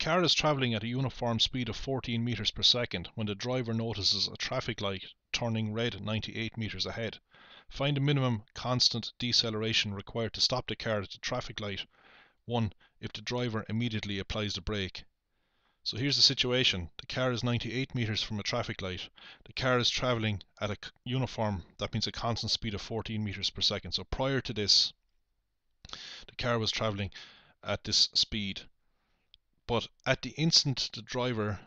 car is travelling at a uniform speed of 14 meters per second when the driver notices a traffic light turning red 98 meters ahead. Find the minimum constant deceleration required to stop the car at the traffic light. 1. If the driver immediately applies the brake. So here's the situation. The car is 98 meters from a traffic light. The car is travelling at a uniform, that means a constant speed of 14 meters per second. So prior to this, the car was travelling at this speed. But at the instant the driver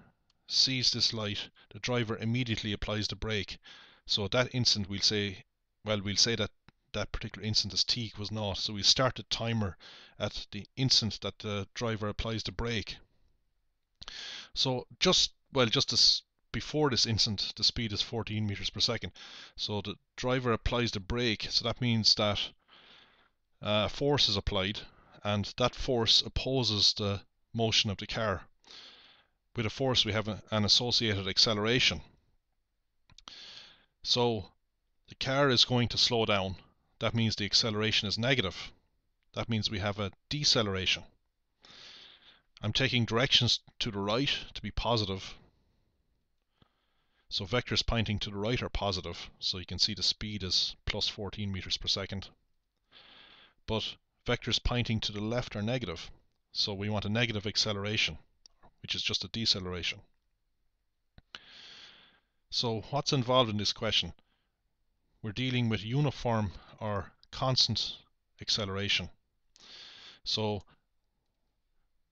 sees this light, the driver immediately applies the brake. So at that instant we'll say that that particular instant is t equals 0. So we start the timer at the instant that the driver applies the brake. So just as before this instant, the speed is 14 meters per second. So the driver applies the brake. So that means that force is applied, and that force opposes the motion of the car. With a force, we have an associated acceleration. So the car is going to slow down. That means the acceleration is negative. That means we have a deceleration. I'm taking directions to the right to be positive. So vectors pointing to the right are positive. So you can see the speed is plus 14 meters per second. But vectors pointing to the left are negative. So we want a negative acceleration, which is just a deceleration. So what's involved in this question? We're dealing with uniform or constant acceleration. So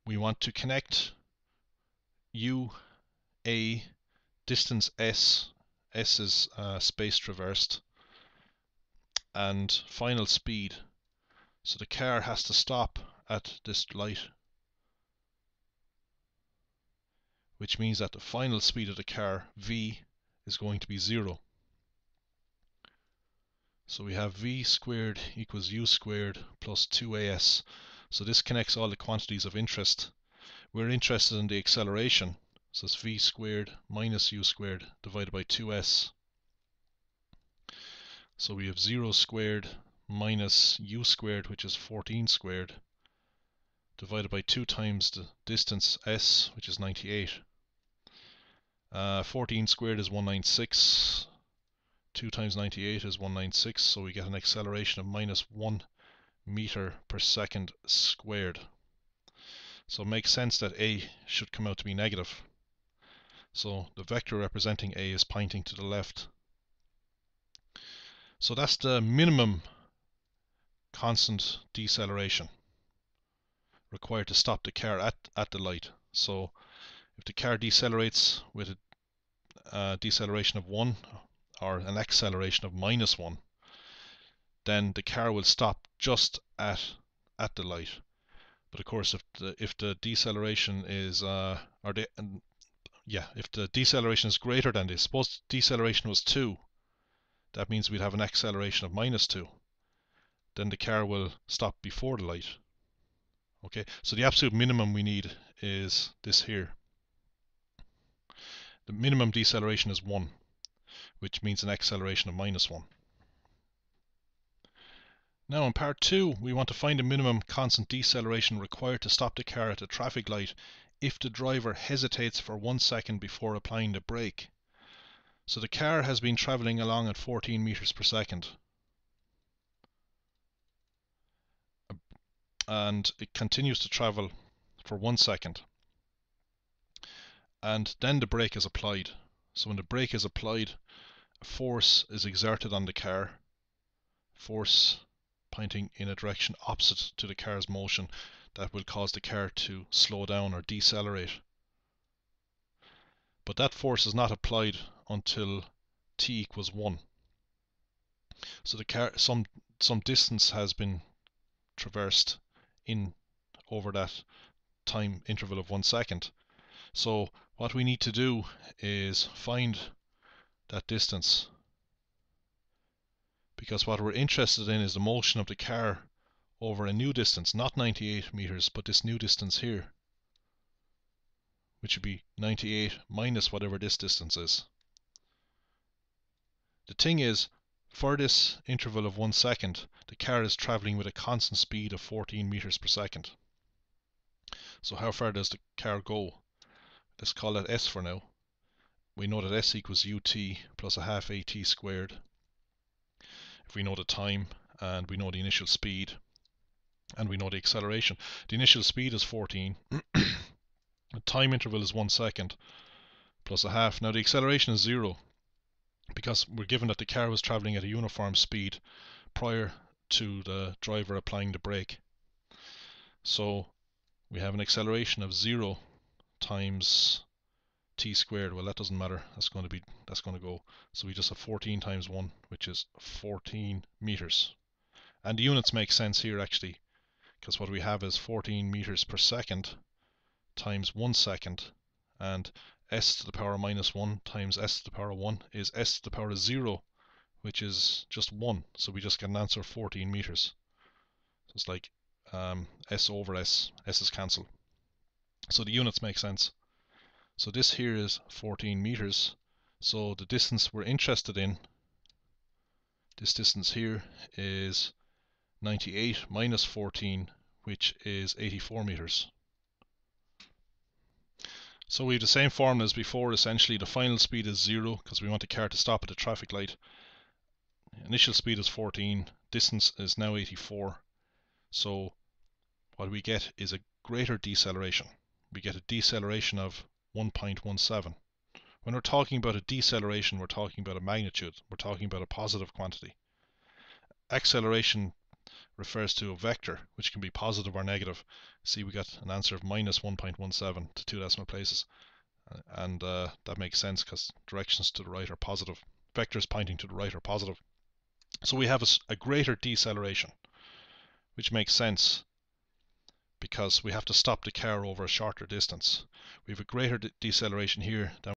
we want to connect u, a, distance s, s is space traversed, and final speed. So the car has to stop at this light, which means that the final speed of the car, v, is going to be 0. So we have v squared equals u squared plus 2as. So this connects all the quantities of interest. We're interested in the acceleration. So it's v squared minus u squared divided by 2s. So we have 0 squared minus u squared, which is 14 squared, divided by 2 times the distance s, which is 98. 14 squared is 196. 2 times 98 is 196, so we get an acceleration of minus 1 meter per second squared. So it makes sense that a should come out to be negative. So the vector representing a is pointing to the left. So that's the minimum constant deceleration required to stop the car at the light. So if the car decelerates with a deceleration of 1 or an acceleration of minus 1, then the car will stop just at the light. But of course, if the deceleration is if the deceleration is greater than this, suppose deceleration was 2, that means we'd have an acceleration of minus 2. Then the car will stop before the light. Okay, so the absolute minimum we need is this here. The minimum deceleration is 1, which means an acceleration of minus 1. Now in part 2, we want to find the minimum constant deceleration required to stop the car at a traffic light if the driver hesitates for 1 second before applying the brake. So the car has been travelling along at 14 meters per second. And it continues to travel for 1 second. And then the brake is applied. So when the brake is applied, a force is exerted on the car. Force pointing in a direction opposite to the car's motion that will cause the car to slow down or decelerate. But that force is not applied until t equals 1. So the car, some distance has been traversed in over that time interval of 1 second. So what we need to do is find that distance, because what we're interested in is the motion of the car over a new distance, not 98 meters, but this new distance here, which would be 98 minus whatever this distance is. The thing is, for this interval of 1 second, the car is travelling with a constant speed of 14 meters per second. So how far does the car go? Let's call that S for now. We know that S equals ut plus a half at squared. If we know the time, and we know the initial speed, and we know the acceleration. The initial speed is 14. The time interval is 1 second plus a half. Now the acceleration is 0 because we're given that the car was travelling at a uniform speed prior to the driver applying the brake. So we have an acceleration of 0 times t squared. Well, that doesn't matter. That's going to go. So we just have 14 times 1, which is 14 meters. And the units make sense here actually, because what we have is 14 meters per second times 1 second, and s to the power minus 1 times s to the power 1 is s to the power 0, which is just 1. So we just get an answer of 14 meters. So it's like s over s. S's cancel. So the units make sense. So this here is 14 meters. So the distance we're interested in, this distance here, is 98 minus 14, which is 84 meters. So we have the same formula as before. Essentially the final speed is 0 because we want the car to stop at the traffic light. Initial speed is 14, distance is now 84. So what we get is a greater deceleration. We get a deceleration of 1.17. When we're talking about a deceleration, we're talking about a magnitude. We're talking about a positive quantity. Acceleration refers to a vector, which can be positive or negative. See, we got an answer of minus 1.17 to 2 decimal places. And that makes sense because directions to the right are positive. Vectors pointing to the right are positive. So we have a greater deceleration, which makes sense because we have to stop the car over a shorter distance. We have a greater deceleration here than